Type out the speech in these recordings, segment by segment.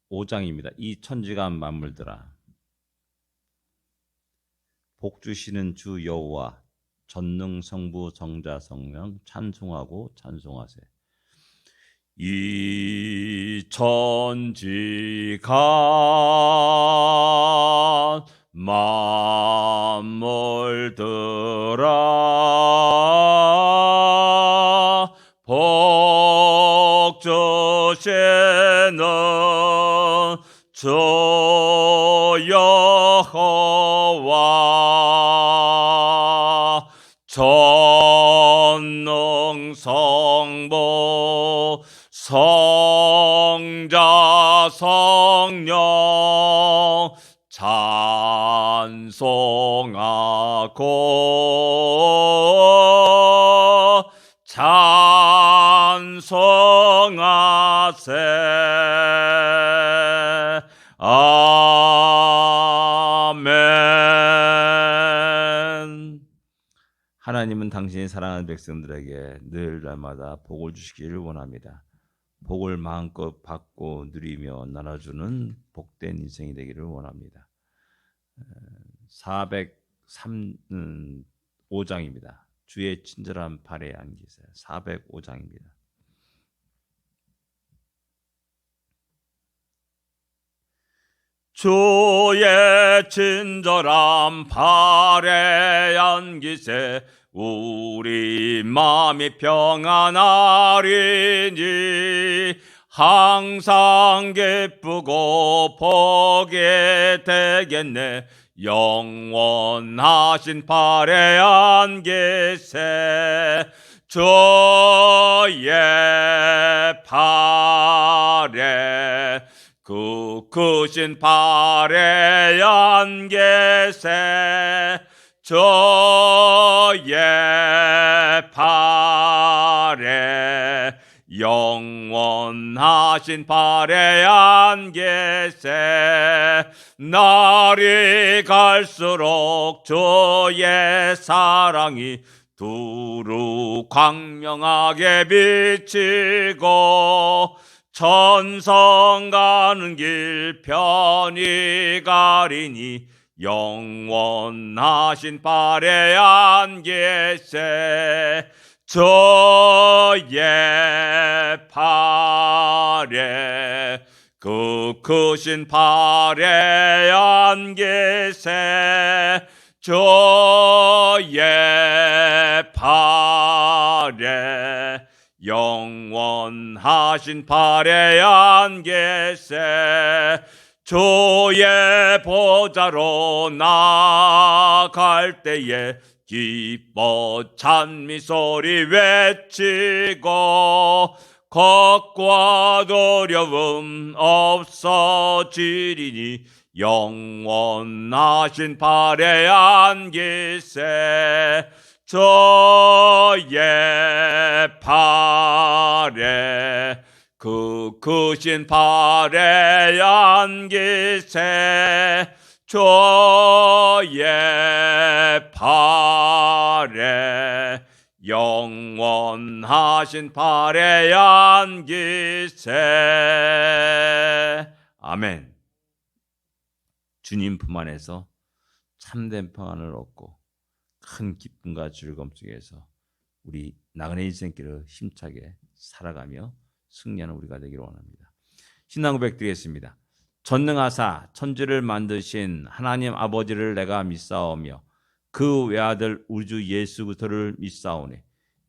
5장입니다. 이 천지가 만물들아 복 주시는 주 여호와 전능성부 정자성령 찬송하고 찬송하세. 이 천지가 만물들아 복 주시는 주 여호와 전능성부 성자 성령 찬송하고 찬송하세. 아멘. 하나님은 당신이 사랑하는 백성들에게 늘 날마다 복을 주시기를 원합니다. 복을 마음껏 받고 누리며 나눠주는 복된 인생이 되기를 원합니다. 405장입니다. 주의 친절한 발에 안기세. 405장입니다. 주의 친절한 발에 안기세. 우리 마음이 평안하리니 항상 기쁘고 복이 되겠네. 영원하신 발에 안기세. 주의 발에 그 크신 발에 안기세. 주의 발에 영원하신 발에 안기세. 날이 갈수록 주의 사랑이 두루 광명하게 비치고 천성 가는 길 편히 가리니 영원하신 발에 안기세. 주의 발에 그 크신 발에 안기세. 주의 발에 영원하신 발에 안기세. 주의 보좌로 나아갈 때에 기뻐 찬미 소리 외치고 걱과 두려움 없어지리니 영원하신 발에 안기세. 주의 발에 그 크신 발에 안기세. 주의 발에 영원하신 발에 안기세. 아멘. 주님 품 안에서 참된 평안을 얻고 큰 기쁨과 즐거움 속에서 우리 나그네 인생길을 힘차게 살아가며 승리하는 우리가 되기를 원합니다. 신앙 고백 드리겠습니다. 전능하사 천지를 만드신 하나님 아버지를 내가 믿사오며 그 외아들 우리 주 예수 그리스도를 믿사오니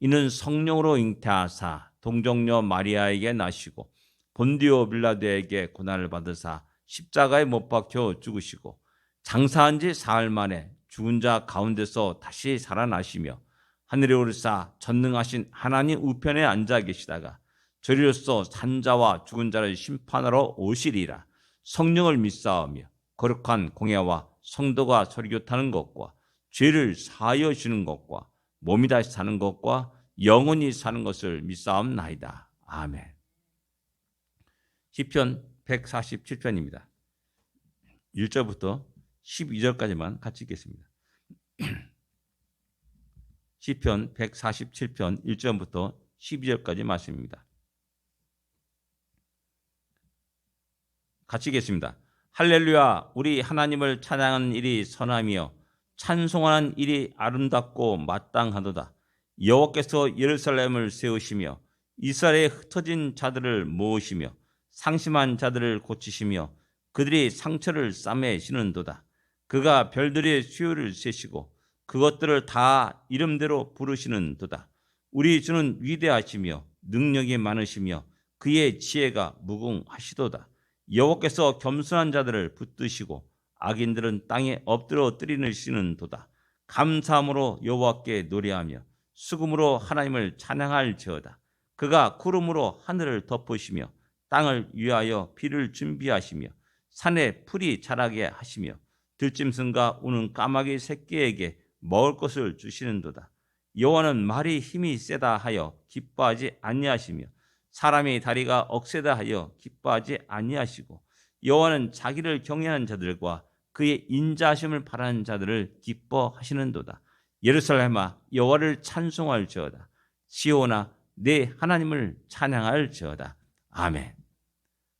이는 성령으로 잉태하사 동정녀 마리아에게 나시고 본디오 빌라도에게 고난을 받으사 십자가에 못 박혀 죽으시고 장사한 지 사흘 만에 죽은 자 가운데서 다시 살아나시며 하늘에 오르사 전능하신 하나님 우편에 앉아 계시다가 저리로서 산자와 죽은 자를 심판하러 오시리라. 성령을 믿사오며 거룩한 공예와 성도가 설교타는 것과 죄를 사하여 주는 것과 몸이 다시 사는 것과 영원히 사는 것을 믿사옵나이다. 아멘. 시편 147편입니다. 1절부터 12절까지만 같이 읽겠습니다. 시편 147편 1절부터 12절까지 말씀입니다. 같이 읽겠습니다. 할렐루야. 우리 하나님을 찬양하는 일이 선함이요 찬송하는 일이 아름답고 마땅하도다. 여호와께서 예루살렘을 세우시며 이스라엘에 흩어진 자들을 모으시며 상심한 자들을 고치시며 그들이 상처를 싸매시는도다. 그가 별들의 수요를 세시고 그것들을 다 이름대로 부르시는도다. 우리 주는 위대하시며 능력이 많으시며 그의 지혜가 무궁하시도다. 여호와께서 겸손한 자들을 붙드시고 악인들은 땅에 엎드려 뜨리시는도다. 감사함으로 여호와께 노래하며 수금으로 하나님을 찬양할지어다. 그가 구름으로 하늘을 덮으시며 땅을 위하여 비를 준비하시며 산에 풀이 자라게 하시며 들짐승과 우는 까마귀 새끼에게 먹을 것을 주시는도다. 여호와는 말이 힘이 세다 하여 기뻐하지 아니하시며 사람의 다리가 억세다 하여 기뻐하지 아니하시고 여호와는 자기를 경외하는 자들과 그의 인자하심을 바라는 자들을 기뻐하시는도다. 예루살렘아 여호와를 찬송할지어다. 시온아 내 하나님을 찬양할지어다. 아멘.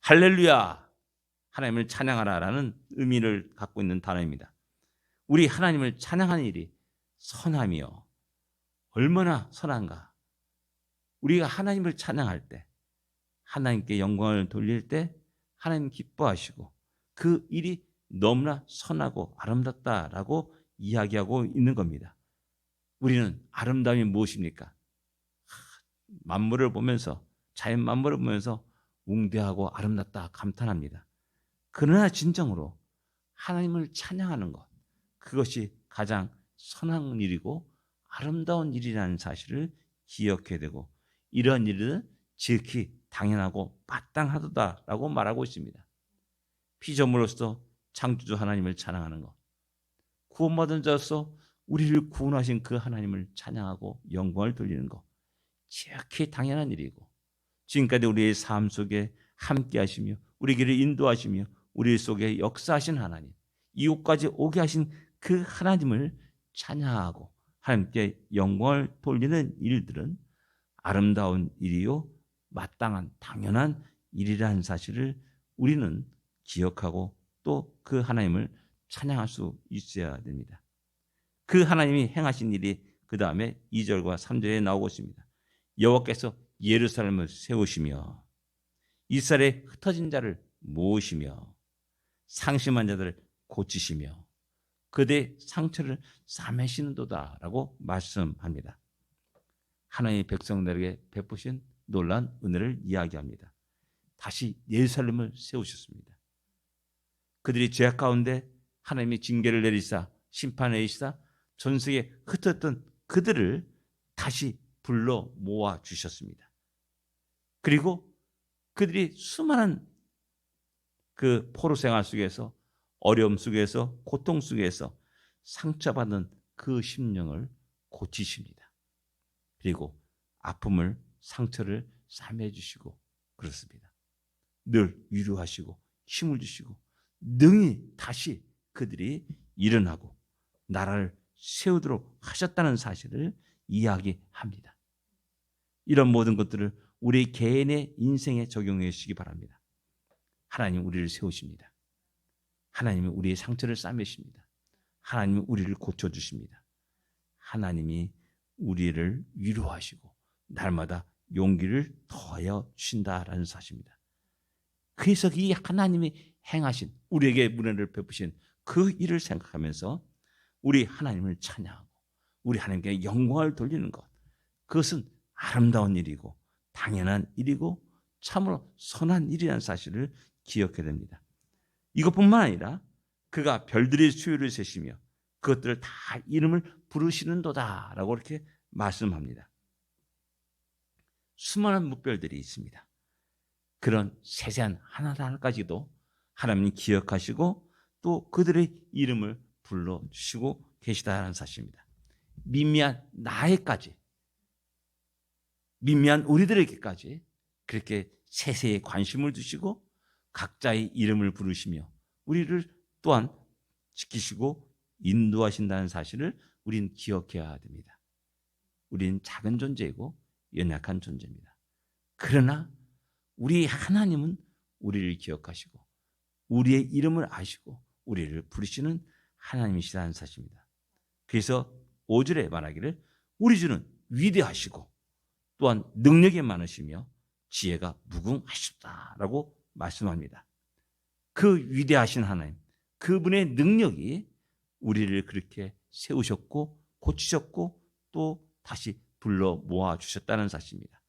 할렐루야. 하나님을 찬양하라라는 의미를 갖고 있는 단어입니다. 우리 하나님을 찬양하는 일이 선함이요 얼마나 선한가. 우리가 하나님을 찬양할 때, 하나님께 영광을 돌릴 때 하나님 기뻐하시고 그 일이 너무나 선하고 아름답다라고 이야기하고 있는 겁니다. 우리는 아름다움이 무엇입니까? 만물을 보면서, 자연 만물을 보면서 웅대하고 아름답다 감탄합니다. 그러나 진정으로 하나님을 찬양하는 것, 그것이 가장 선한 일이고 아름다운 일이라는 사실을 기억해야 되고 이러한 일은 지극히 당연하고 마땅하도다라고 말하고 있습니다. 피조물로서 창조주 하나님을 찬양하는 것, 구원받은 자로서 우리를 구원하신 그 하나님을 찬양하고 영광을 돌리는 것, 지극히 당연한 일이고 지금까지 우리의 삶 속에 함께 하시며 우리 길을 인도하시며 우리 속에 역사하신 하나님, 이곳까지 오게 하신 그 하나님을 찬양하고 하나님께 영광을 돌리는 일들은 아름다운 일이요 마땅한 당연한 일이라는 사실을 우리는 기억하고 또 그 하나님을 찬양할 수 있어야 됩니다. 그 하나님이 행하신 일이 그 다음에 2절과 3절에 나오고 있습니다. 여호와께서 예루살렘을 세우시며 이스라엘의 흩어진 자를 모으시며 상심한 자들을 고치시며 그들의 상처를 싸매시는도다라고 말씀합니다. 하나님의 백성들에게 베푸신 놀라운 은혜를 이야기합니다. 다시 예루살렘을 세우셨습니다. 그들이 죄악 가운데 하나님이 징계를 내리사 심판을 내리사 전 세계에 흩어졌던 그들을 다시 불러 모아 주셨습니다. 그리고 그들이 수많은 그 포로 생활 속에서 어려움 속에서 고통 속에서 상처받은 그 심령을 고치십니다. 그리고 아픔을 상처를 싸매 주시고 그렇습니다. 늘 위로하시고 힘을 주시고 능히 다시 그들이 일어나고 나라를 세우도록 하셨다는 사실을 이야기합니다. 이런 모든 것들을 우리 개인의 인생에 적용해 주시기 바랍니다. 하나님 우리를 세우십니다. 하나님이 우리의 상처를 싸매십니다. 하나님이 우리를 고쳐주십니다. 하나님이 우리를 위로하시고 날마다 용기를 더하여 주신다라는 사실입니다. 그래서 이 하나님이 행하신 우리에게 은혜를 베푸신 그 일을 생각하면서 우리 하나님을 찬양하고 우리 하나님께 영광을 돌리는 것, 그것은 아름다운 일이고 당연한 일이고 참으로 선한 일이라는 사실을 기억해야 됩니다. 이것뿐만 아니라 그가 별들의 수요를 세시며 그것들을 다 이름을 부르시는도다라고 이렇게 말씀합니다. 수많은 묵별들이 있습니다. 그런 세세한 하나하나까지도 하나님이 기억하시고 또 그들의 이름을 불러주시고 계시다는 사실입니다. 미미한 나에까지, 미미한 우리들에게까지 그렇게 세세에 관심을 두시고 각자의 이름을 부르시며 우리를 또한 지키시고 인도하신다는 사실을 우리는 기억해야 됩니다. 우리는 작은 존재이고 연약한 존재입니다. 그러나 우리 하나님은 우리를 기억하시고 우리의 이름을 아시고 우리를 부르시는 하나님이시라는 사실입니다. 그래서 5절에 말하기를 우리 주는 위대하시고 또한 능력이 많으시며 지혜가 무궁하시다라고 말씀합니다. 그 위대하신 하나님, 그분의 능력이 우리를 그렇게 세우셨고 고치셨고 또 다시 불러 모아 주셨다는 사실입니다.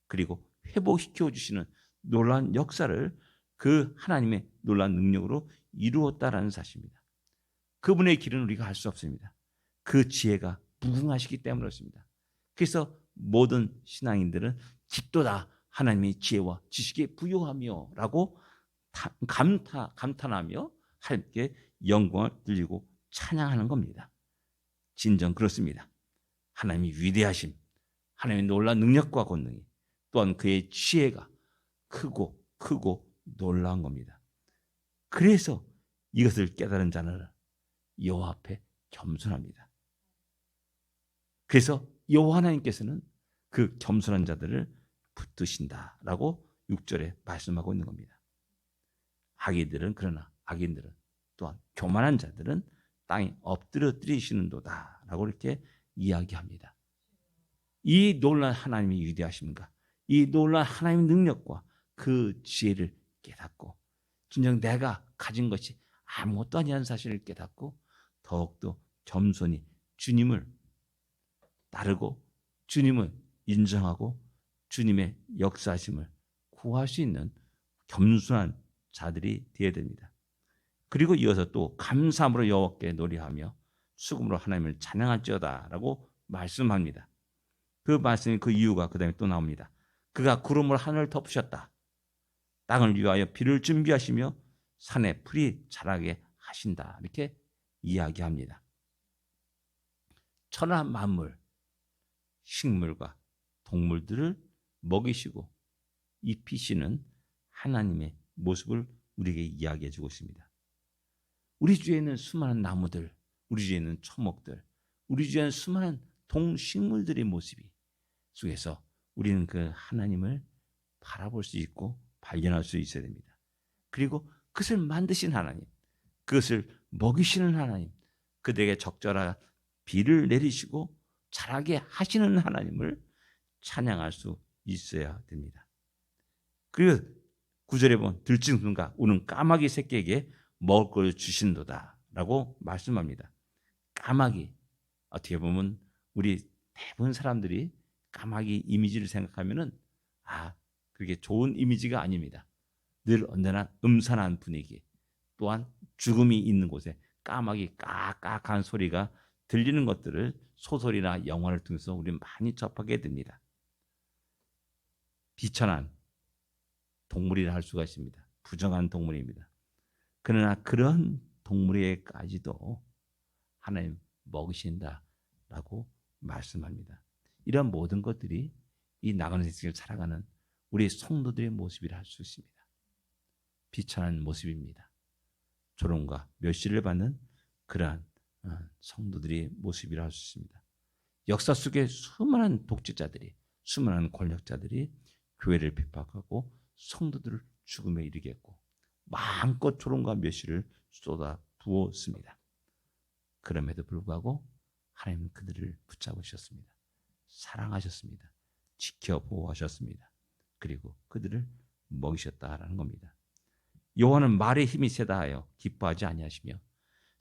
그리고 회복시켜 주시는 놀라운 역사를 그 하나님의 놀라운 능력으로 이루었다라는 사실입니다. 그분의 길은 우리가 알 수 없습니다. 그 지혜가 무궁하시기 때문에 그렇습니다. 그래서 모든 신앙인들은 깊도다 하나님의 지혜와 지식에 부요하며 라고 감탄하며 하나님께 영광을 돌리고 찬양하는 겁니다. 진정 그렇습니다. 하나님이 위대하심, 하나님의 놀라운 능력과 권능이 또한 그의 지혜가 크고 놀라운 겁니다. 그래서 이것을 깨달은 자는 여호와 앞에 겸손합니다. 그래서 여호와 하나님께서는 그 겸손한 자들을 붙드신다라고 6절에 말씀하고 있는 겁니다. 그러나 악인들은 또한 교만한 자들은 땅에 엎드려뜨리시는도다 라고 이렇게 이야기합니다. 이 놀라운 하나님의 위대하심과 이 놀라운 하나님의 능력과 그 지혜를 깨닫고 진정 내가 가진 것이 아무것도 아니라는 사실을 깨닫고 더욱더 겸손히 주님을 따르고 주님을 인정하고 주님의 역사하심을 구할 수 있는 겸손한 자들이 되어야 됩니다. 그리고 이어서 또 감사함으로 여호와께 노래하며 수금으로 하나님을 찬양할지어다 라고 말씀합니다. 그 말씀이 그 이유가 그 다음에 또 나옵니다. 그가 구름으로 하늘을 덮으셨다. 땅을 위하여 비를 준비하시며 산에 풀이 자라게 하신다. 이렇게 이야기합니다. 천하 만물, 식물과 동물들을 먹이시고 입히시는 하나님의 모습을 우리에게 이야기해 주고 있습니다. 우리 주위에는 수많은 나무들, 우리 주위에는 초목들, 우리 주위에는 수많은 동식물들의 모습이 속에서 우리는 그 하나님을 바라볼 수 있고 발견할 수 있어야 됩니다. 그리고 그것을 만드신 하나님, 그것을 먹이시는 하나님, 그들에게 적절한 비를 내리시고 자라게 하시는 하나님을 찬양할 수 있어야 됩니다. 그리고 9절에 보면 들짐승과 우는 까마귀 새끼에게 먹을 걸 주신도다 라고 말씀합니다. 까마귀, 어떻게 보면 우리 대부분 사람들이 까마귀 이미지를 생각하면은 그게 좋은 이미지가 아닙니다. 늘 언제나 음산한 분위기, 또한 죽음이 있는 곳에 까마귀 까까한 소리가 들리는 것들을 소설이나 영화를 통해서 우리 많이 접하게 됩니다. 비천한 동물이라 할 수가 있습니다. 부정한 동물입니다. 그러나 그런 동물에까지도 하나님 먹이신다라고 말씀합니다. 이런 모든 것들이 이 나가는 세상을 살아가는 우리 성도들의 모습이라 할 수 있습니다. 비천한 모습입니다. 조롱과 멸시를 받는 그러한 성도들의 모습이라 할 수 있습니다. 역사 속에 수많은 독재자들이, 수많은 권력자들이 교회를 핍박하고 성도들을 죽음에 이르게 했고 마음껏 조롱과 멸시를 쏟아 부었습니다. 그럼에도 불구하고 하나님은 그들을 붙잡으셨습니다. 사랑하셨습니다. 지켜 보호하셨습니다. 그리고 그들을 먹이셨다라는 겁니다. 여호와는 말의 힘이 세다 하여 기뻐하지 아니하시며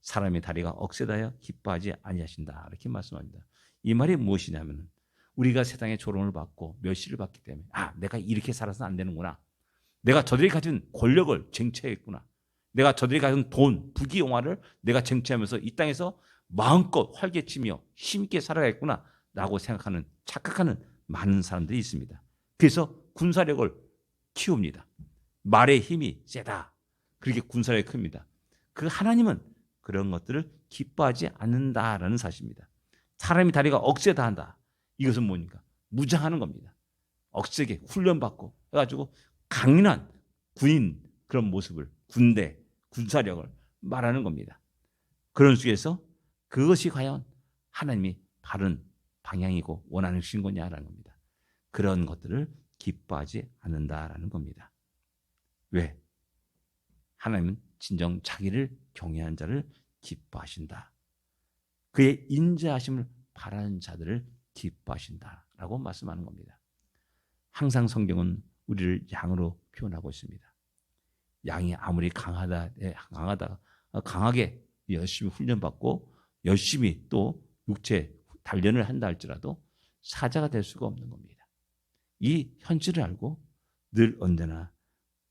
사람의 다리가 억세다 하여 기뻐하지 아니하신다. 이렇게 말씀합니다. 이 말이 무엇이냐면 우리가 세상에 조롱을 받고 멸시를 받기 때문에 내가 이렇게 살아서는 안 되는구나. 내가 저들이 가진 권력을 쟁취했구나. 내가 저들이 가진 돈, 부귀영화를 내가 쟁취하면서 이 땅에서 마음껏 활개치며 힘있게 살아가겠구나 라고 생각하는, 착각하는 많은 사람들이 있습니다. 그래서 군사력을 키웁니다. 말의 힘이 세다. 그렇게 군사력이 큽니다. 그 하나님은 그런 것들을 기뻐하지 않는다라는 사실입니다. 사람이 다리가 억세다 한다. 이것은 뭡니까? 무장하는 겁니다. 억세게 훈련받고 해가지고 강인한 군인 그런 모습을, 군대, 군사력을 말하는 겁니다. 그런 속에서 그것이 과연 하나님이 바른 방향이고 원하는 거냐라는 겁니다. 그런 것들을 기뻐하지 않는다라는 겁니다. 왜? 하나님은 진정 자기를 경외한 자를 기뻐하신다. 그의 인자하심을 바라는 자들을 기뻐하신다라고 말씀하는 겁니다. 항상 성경은 우리를 양으로 표현하고 있습니다. 양이 아무리 강하게 열심히 훈련받고 열심히 또 육체 단련을 한다 할지라도 사자가 될 수가 없는 겁니다. 이 현실을 알고 늘 언제나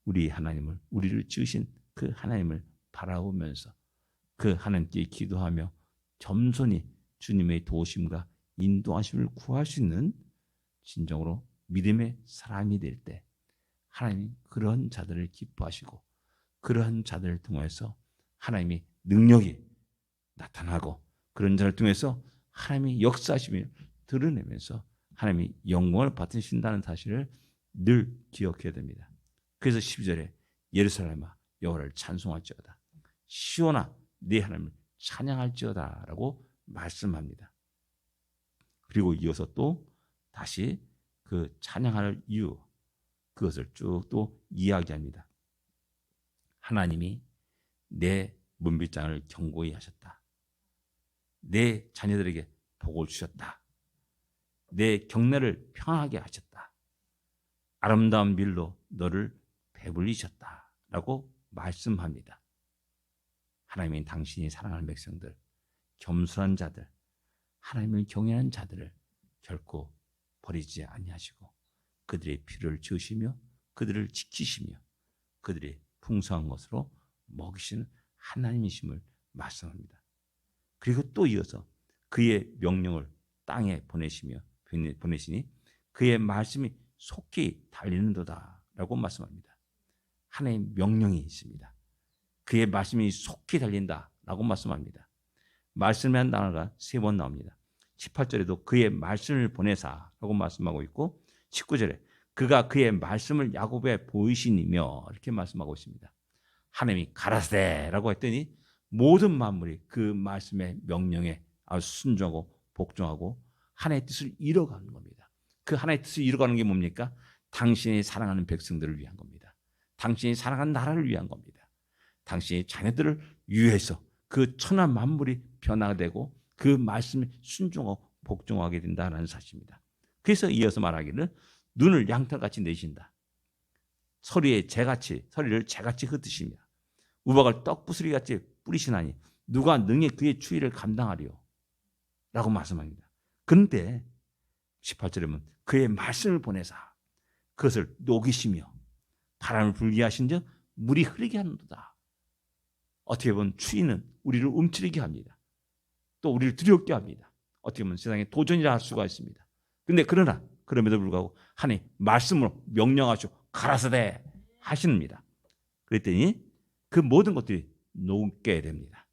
우리 하나님을, 우리를 지으신 그 하나님을 바라보면서 그 하나님께 기도하며 겸손히 주님의 도우심과 인도하심을 구할 수 있는 진정으로 믿음의 사람이 될 때 하나님이 그런 자들을 기뻐하시고 그러한 자들을 통해서 하나님의 능력이 나타나고 그런 자를 통해서 하나님이 역사하심을 드러내면서 하나님이 영광을 받으신다는 사실을 늘 기억해야 됩니다. 그래서 12절에 예루살렘아 여호와를 찬송할지어다. 시온아 네 하나님을 찬양할지어다 라고 말씀합니다. 그리고 이어서 또 다시 그 찬양할 이유 그것을 쭉 또 이야기합니다. 하나님이 내 문빗장을 견고히 하셨다. 내 자녀들에게 복을 주셨다. 내 경내를 평안하게 하셨다. 아름다운 밀로 너를 배불리셨다 라고 말씀합니다. 하나님이 당신이 사랑하는 백성들, 겸손한 자들, 하나님을 경외하는 자들을 결코 버리지 아니하시고 그들의 필요를 지으시며 그들을 지키시며 그들의 풍성한 것으로 먹이시는 하나님이심을 말씀합니다. 그리고 또 이어서 그의 명령을 땅에 보내시니 그의 말씀이 속히 달리는도다 라고 말씀합니다. 하나님의 명령이 있습니다. 그의 말씀이 속히 달린다 라고 말씀합니다. 말씀이라는 단어가 3번 나옵니다. 18절에도 그의 말씀을 보내사 라고 말씀하고 있고 19절에 그가 그의 말씀을 야곱에 보이시니며 이렇게 말씀하고 있습니다. 하나님이 가라사대 라고 했더니 모든 만물이 그 말씀의 명령에 아주 순종하고 복종하고 하나님의 뜻을 이뤄가는 겁니다. 그 하나님의 뜻을 이뤄가는 게 뭡니까? 당신이 사랑하는 백성들을 위한 겁니다. 당신이 사랑하는 나라를 위한 겁니다. 당신의 자녀들을 위해서 그 천하 만물이 변화되고 그 말씀에 순종하고 복종하게 된다는 사실입니다. 그래서 이어서 말하기를 눈을 양털같이 내신다. 서리를 재같이 흩으시며 우박을 떡부스리같이 뿌리시나니 누가 능히 그의 추위를 감당하리요? 라고 말씀합니다. 그런데 18절에 보면 그의 말씀을 보내사 그것을 녹이시며 바람을 불게 하신 즉 물이 흐르게 하는도다. 어떻게 보면 추위는 우리를 움츠리게 합니다. 또 우리를 두렵게 합니다. 어떻게 보면 세상에 도전이라 할 수가 있습니다. 근데 그럼에도 불구하고 하나님 말씀으로 명령하시고 가라사대 하십니다. 그랬더니 그 모든 것들이 녹게 됩니다.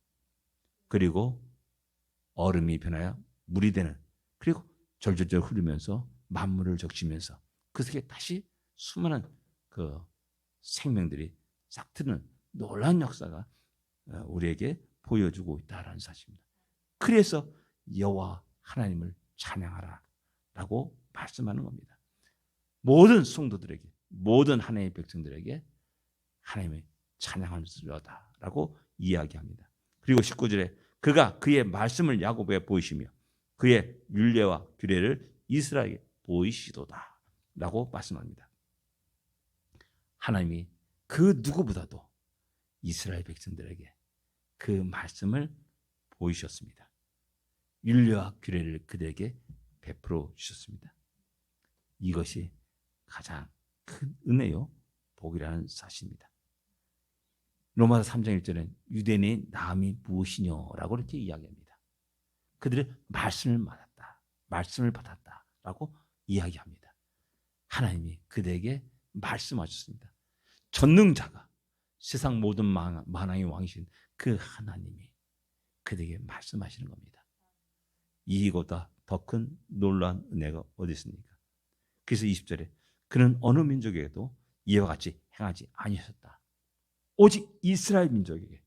그리고 얼음이 변하여 물이 되는 그리고 절절절 흐르면서 만물을 적시면서 그 속에 다시 수많은 그 생명들이 싹 트는 놀라운 역사가 우리에게 보여주고 있다는 사실입니다. 그래서 여호와 하나님을 찬양하라 라고 말씀하는 겁니다. 모든 성도들에게 모든 하나님의 백성들에게 하나님의 찬양하시려다 라고 이야기합니다. 그리고 19절에 그가 그의 말씀을 야곱에 보이시며 그의 율례와 규례를 이스라엘에게 보이시도다 라고 말씀합니다. 하나님이 그 누구보다도 이스라엘 백성들에게 그 말씀을 보이셨습니다. 율례와 규례를 그들에게 베풀어 주셨습니다. 이것이 가장 큰 은혜요 복이라는 사실입니다. 로마서 3장 1절엔 유대인의 나음이 무엇이냐라고 이렇게 이야기합니다. 그들의 말씀을 받았다 라고 이야기합니다. 하나님이 그들에게 말씀하셨습니다. 전능자가 세상 모든 만왕의 왕이신 그 하나님이 그들에게 말씀하시는 겁니다. 이보다 더 큰 놀라운 은혜가 어디 있습니까? 그래서 20절에 그는 어느 민족에게도 이와 같이 행하지 아니하셨다. 오직 이스라엘 민족에게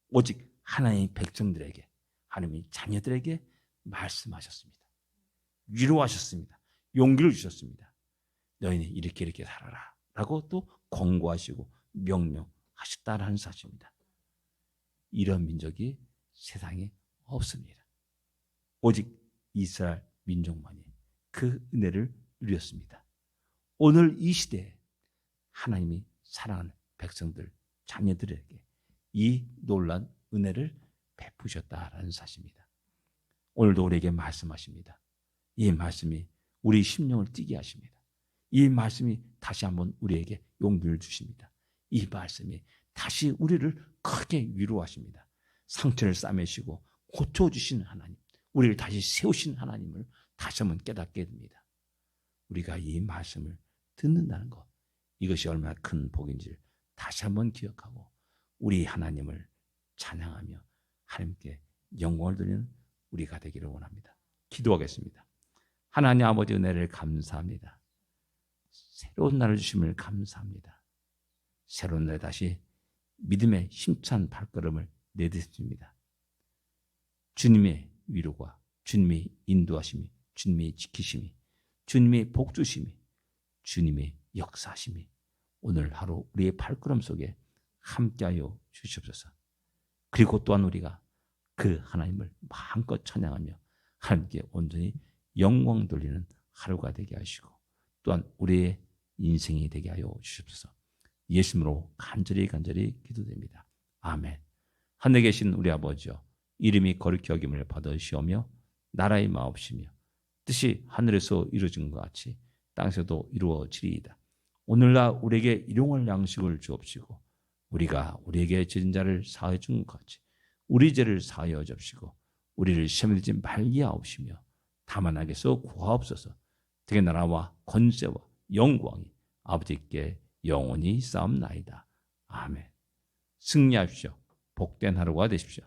오직 하나님의 백성들에게 하나님의 자녀들에게 말씀하셨습니다. 위로하셨습니다. 용기를 주셨습니다. 너희는 이렇게 살아라 라고 또 권고하시고 명령하셨습니다. 하셨다라는 사실입니다. 이런 민족이 세상에 없습니다. 오직 이스라엘 민족만이 그 은혜를 누렸습니다. 오늘 이 시대에 하나님이 사랑하는 백성들, 자녀들에게 이 놀라운 은혜를 베푸셨다라는 사실입니다. 오늘도 우리에게 말씀하십니다. 이 말씀이 우리 심령을 뛰게 하십니다. 이 말씀이 다시 한번 우리에게 용기를 주십니다. 이 말씀이 다시 우리를 크게 위로하십니다. 상처를 싸매시고 고쳐주시는 하나님, 우리를 다시 세우신 하나님을 다시 한번 깨닫게 됩니다. 우리가 이 말씀을 듣는다는 것, 이것이 얼마나 큰 복인지를 다시 한번 기억하고 우리 하나님을 찬양하며 하나님께 영광을 드리는 우리가 되기를 원합니다. 기도하겠습니다. 하나님 아버지 은혜를 감사합니다. 새로운 날을 주심을 감사합니다. 새로운 날 다시 믿음의 힘찬 발걸음을 내딛습니다. 주님의 위로가, 주님의 인도하심이, 주님의 지키심이, 주님의 복주심이, 주님의 역사심이 오늘 하루 우리의 발걸음 속에 함께하여 주시옵소서. 그리고 또한 우리가 그 하나님을 마음껏 찬양하며 하나님께 온전히 영광 돌리는 하루가 되게 하시고 또한 우리의 인생이 되게 하여 주시옵소서. 예수님으로 간절히 기도됩니다. 아멘. 하늘에 계신 우리 아버지여, 이름이 거룩히 여김을 받으시오며 나라의 마옵시며 뜻이 하늘에서 이루어진 것 같이 땅에서도 이루어지리이다. 오늘날 우리에게 일용할 양식을 주옵시고 우리가 우리에게 죄진 자를 사하여 준 것 같이 우리 죄를 사하여 주옵시고 우리를 시험에 들지 말게 하옵시며 다만 악에서 구하옵소서. 되게 나라와 권세와 영광이 아버지께 영원히 싸움나이다. 아멘. 승리하십시오. 복된 하루가 되십시오.